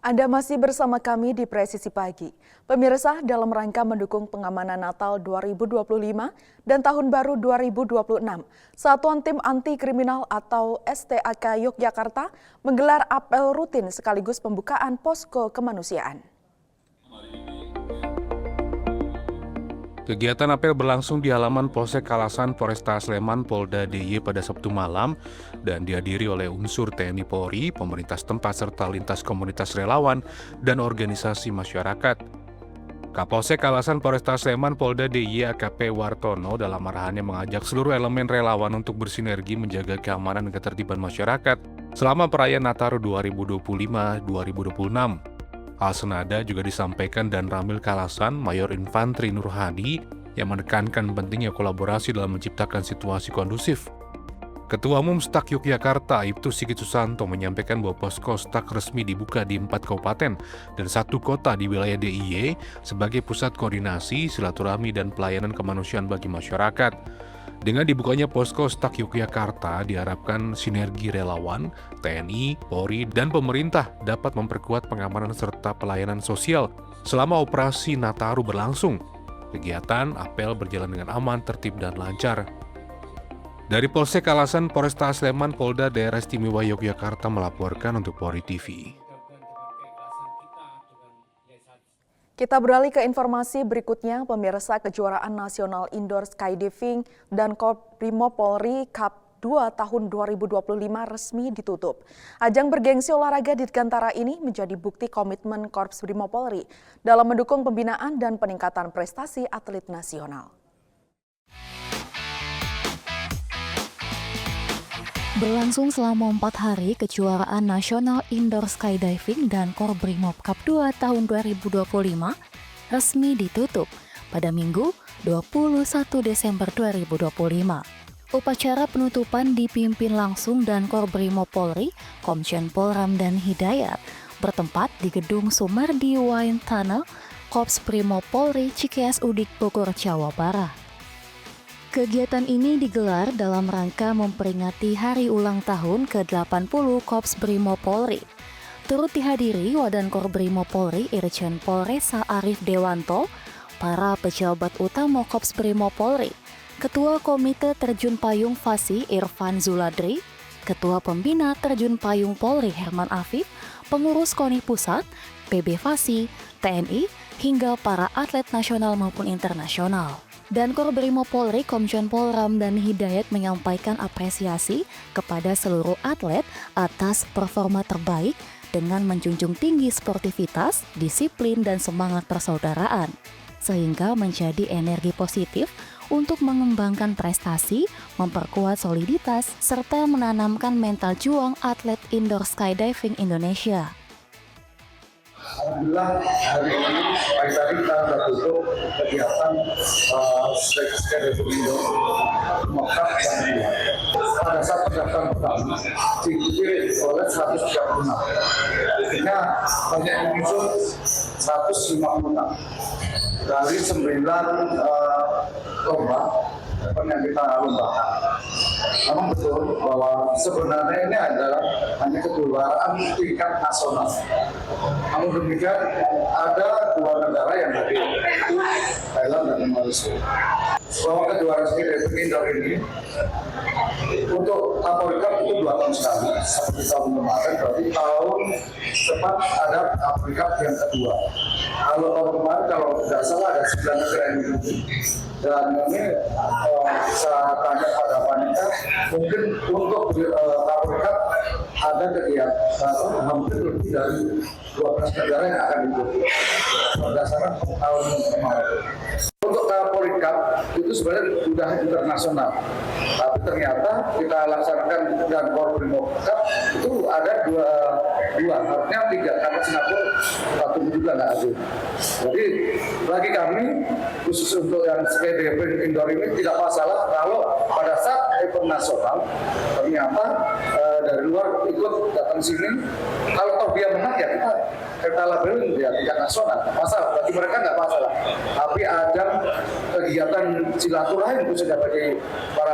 Anda masih bersama kami di Presisi Pagi. Pemirsa, dalam rangka mendukung pengamanan Natal 2025 dan Tahun Baru 2026, Satuan Tim Anti Kriminal atau STAK Yogyakarta menggelar apel rutin sekaligus pembukaan posko kemanusiaan. Kegiatan apel berlangsung di halaman Polsek Kalasan Polresta Sleman Polda DIY pada Sabtu malam dan dihadiri oleh unsur TNI Polri, pemerintah setempat serta lintas komunitas relawan dan organisasi masyarakat. Kapolsek Kalasan Polresta Sleman Polda DIY AKP Wartono dalam arahannya mengajak seluruh elemen relawan untuk bersinergi menjaga keamanan dan ketertiban masyarakat selama perayaan Nataru 2025-2026. Hal senada juga disampaikan dan Ramil Kalasan, Mayor Infantri Nur Hadi, yang menekankan pentingnya kolaborasi dalam menciptakan situasi kondusif. Ketua Umum STAK Yogyakarta, Ibtu Sigit Susanto, menyampaikan bahwa posko STAK resmi dibuka di 4 kabupaten dan 1 kota di wilayah DIY sebagai pusat koordinasi, silaturahmi, dan pelayanan kemanusiaan bagi masyarakat. Dengan dibukanya posko STAK Yogyakarta, diharapkan sinergi relawan, TNI, Polri, dan pemerintah dapat memperkuat pengamanan serta pelayanan sosial selama operasi Nataru berlangsung. Kegiatan apel berjalan dengan aman, tertib, dan lancar. Dari Polsek Kalasan Polresta Sleman Polda Daerah Istimewa Yogyakarta melaporkan untuk Polri TV. Kita beralih ke informasi berikutnya. Pemirsa, kejuaraan nasional indoor skydiving dan Korps Brimob Polri Cup 2 tahun 2025 resmi ditutup. Ajang bergengsi olahraga dirgantara ini menjadi bukti komitmen Korps Brimob Polri dalam mendukung pembinaan dan peningkatan prestasi atlet nasional. Berlangsung selama 4 hari, kejuaraan nasional indoor skydiving dan Korps Brimob Cup 2 tahun 2025 resmi ditutup pada Minggu 21 Desember 2025. Upacara penutupan dipimpin langsung dan Korps Brimob Polri, Komjen Pol Ramdan Hidayat, bertempat di Gedung Sumardi Wine Tunnel, Korps Brimob Polri Cikeas Udik Bogor, Jawa Barat. Kegiatan ini digelar dalam rangka memperingati hari ulang tahun ke-80 Korps Brimob Polri. Turut dihadiri Wadan Korps Brimob Polri Irjen Pol Resa Arif Dewanto, para pejabat utama Korps Brimob Polri, Ketua Komite Terjun Payung Fasi Irfan Zuladri, Ketua Pembina Terjun Payung Polri Herman Afif, pengurus KONI Pusat, PB Fasi, TNI, hingga para atlet nasional maupun internasional. Dan Korps Brimob Polri Komjen Pol Ramdan Hidayat menyampaikan apresiasi kepada seluruh atlet atas performa terbaik dengan menjunjung tinggi sportivitas, disiplin, dan semangat persaudaraan, sehingga menjadi energi positif untuk mengembangkan prestasi, memperkuat soliditas, serta menanamkan mental juang atlet indoor skydiving Indonesia. Alhamdulillah hari ini pagi tadi kita sudah tutup kegiatan skydiving indoor Mekah yang kedua. Pada saat pendaftaran pertama diikuti oleh 136. Artinya banyak yang muncul 156 dari 9 lomba yang kita lombakan. Memang betul bahwa sebenarnya ini adalah hanya kejuaraan tingkat nasional. Namun demikian ada 2 negara yang hadir, yaitu Thailand dan Malaysia. Bahwa kejuaraan skydiving indoor ini untuk Kapolri Cup itu 2 tahun sekali, seperti tahun kemarin, berarti tahun depan ada Kapolri Cup yang kedua. Kalau tahun kemarin, kalau tidak salah ada 9 negara yang diikuti. Dan ini bisa tanya pada panitia, mungkin untuk Kapolri Cup ada kegiatan hampir lebih dari 12 negara yang akan diikuti berdasarkan tahun kemarin. Untuk Kapolri Cup itu sebenarnya sudah internasional, tapi ternyata kita laksanakan dan Korps Brimob Cup itu ada dua, artinya 3, karena Singapura satu juga nggak ada. Jadi bagi kami khusus untuk yang skydiving indoor ini tidak masalah kalau pada saat event nasional ternyata dari luar ikut datang sini, kalau toh dia menang ya kita labelin dia tingkat nasional, masalah bagi mereka nggak masalah. Tapi ada kegiatan silaturahim khususnya bagi para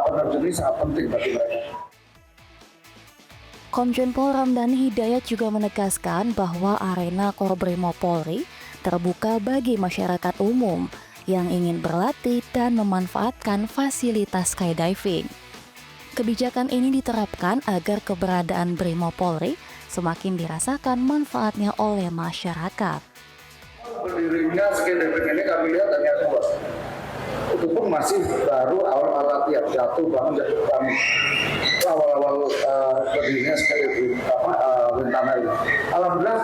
penerjun ini sangat penting bagi mereka. Komjen Pol Ramdhani Hidayat juga menegaskan bahwa arena Korbrimob Polri terbuka bagi masyarakat umum yang ingin berlatih dan memanfaatkan fasilitas skydiving. Kebijakan ini diterapkan agar keberadaan Brimob Polri semakin dirasakan manfaatnya oleh masyarakat. Berdirinya skydiving ini kami lihat hanya dua. Itu pun masih baru awal latihan, jatuh bangun jatuh bangun. Itu awal-awal berdirinya skydiving Wintana ini. Alhamdulillah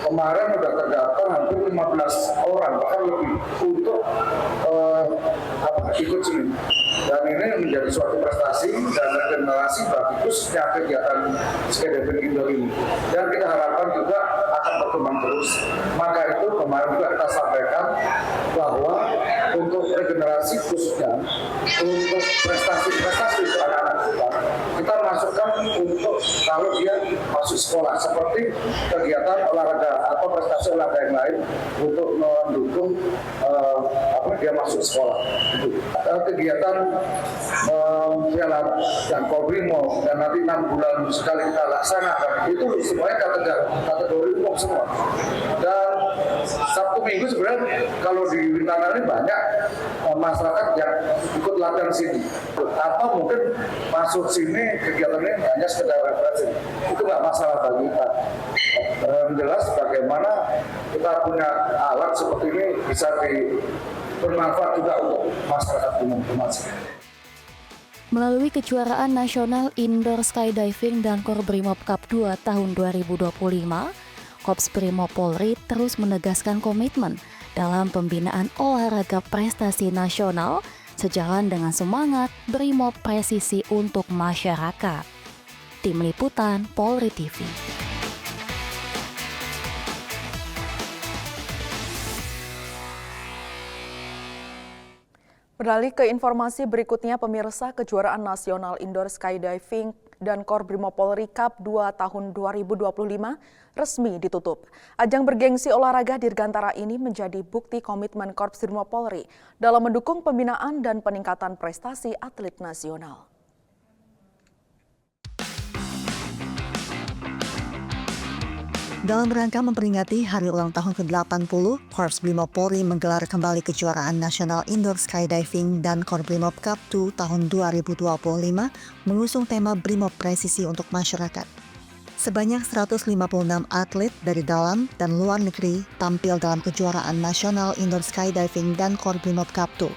kemarin sudah terdaftar hampir 15 orang bahkan lebih untuk ikut sini. Dan ini menjadi suatu prestasi dan regenerasi bagi khususnya kegiatan skydiving indoor ini. Dan kita harapkan juga akan berkembang terus. Maka itu kemarin juga kita sampaikan bahwa untuk regenerasi khususnya untuk prestasi-prestasi untuk anak-anak kita masukkan untuk kalau dia masuk sekolah seperti kegiatan olahraga atau prestasi olahraga yang lain untuk mendukung dia masuk sekolah. Kegiatan Piala dan Korbrimob dan nanti 6 bulan sekali kita laksanakan itu semuanya kategori umum semua. Dan Sabtu Minggu sebenarnya kalau di Wintana ini banyak masyarakat yang ikut latihan sini. Atau mungkin masuk sini kegiatan ini hanya sekedar referensi. Itu nggak masalah bagi kita. Jelas bagaimana kita punya alat seperti ini bisa bermanfaat juga untuk masyarakat umum. Melalui kejuaraan nasional indoor skydiving dan Korbrimob Cup 2 tahun 2025, Korps Brimob Polri terus menegaskan komitmen dalam pembinaan olahraga prestasi nasional sejalan dengan semangat Brimob presisi untuk masyarakat. Tim Liputan Polri TV. Beralih ke informasi berikutnya, pemirsa, kejuaraan nasional indoor skydiving dan Korbrimob Polri Cup 2 tahun 2025 resmi ditutup. Ajang bergengsi olahraga dirgantara ini menjadi bukti komitmen Korps Brimob Polri dalam mendukung pembinaan dan peningkatan prestasi atlet nasional. Dalam rangka memperingati hari ulang tahun ke-80, Korps Brimob Polri menggelar kembali kejuaraan nasional indoor skydiving dan Korbrimob Cup 2 tahun 2025 mengusung tema Brimob presisi untuk masyarakat. Sebanyak 156 atlet dari dalam dan luar negeri tampil dalam kejuaraan nasional indoor skydiving dan Korbrimob Cup 2.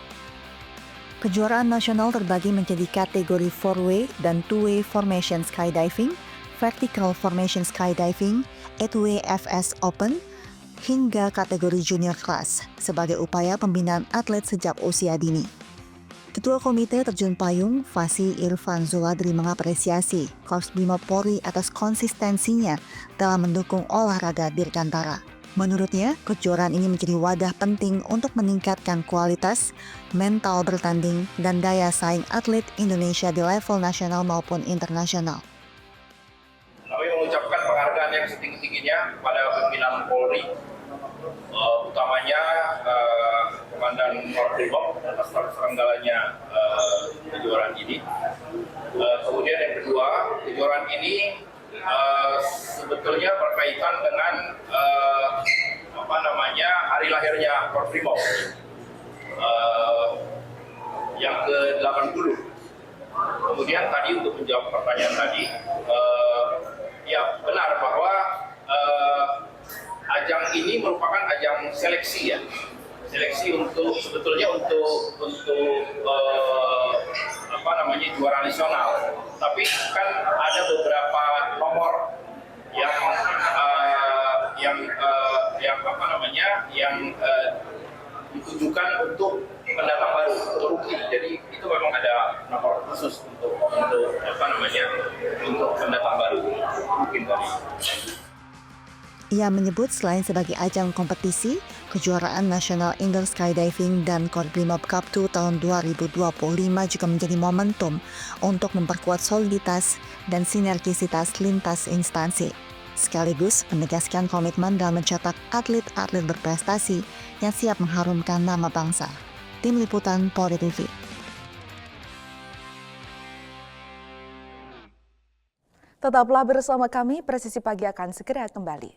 Kejuaraan nasional terbagi menjadi kategori 4-way dan 2-way formation skydiving, vertical formation skydiving, 8-way FS Open, hingga kategori junior class sebagai upaya pembinaan atlet sejak usia dini. Ketua Komite Terjun Payung, Fasi Irfan Zuladri mengapresiasi Korps Brimob Polri atas konsistensinya dalam mendukung olahraga dirgantara. Menurutnya, kejuaraan ini menjadi wadah penting untuk meningkatkan kualitas, mental bertanding, dan daya saing atlet Indonesia di level nasional maupun internasional. Kami mengucapkan penghargaan yang setinggi-tingginya pada pimpinan Polri, utamanya Komandan Korbrimob atas terselenggaranya kejuaraan ini. Kemudian yang kedua, kejuaraan ini sebetulnya berkaitan dengan hari lahirnya Korbrimob yang ke-80. Kemudian tadi untuk menjawab pertanyaan tadi, ya benar bahwa ajang ini merupakan ajang seleksi ya, seleksi untuk sebetulnya untuk juara nasional. Tapi kan ada beberapa nomor yang ditujukan untuk pendatang baru, untuk rookie. Jadi itu memang ada nomor khusus untuk pendatang baru mungkin dari. Ia menyebut selain sebagai ajang kompetisi, kejuaraan nasional indoor skydiving dan Korbrimob Cup 2 tahun 2025 juga menjadi momentum untuk memperkuat soliditas dan sinergisitas lintas instansi, sekaligus menegaskan komitmen dalam mencetak atlet-atlet berprestasi yang siap mengharumkan nama bangsa. Tim Liputan Polri TV. Tetaplah bersama kami, Presisi Pagi akan segera kembali.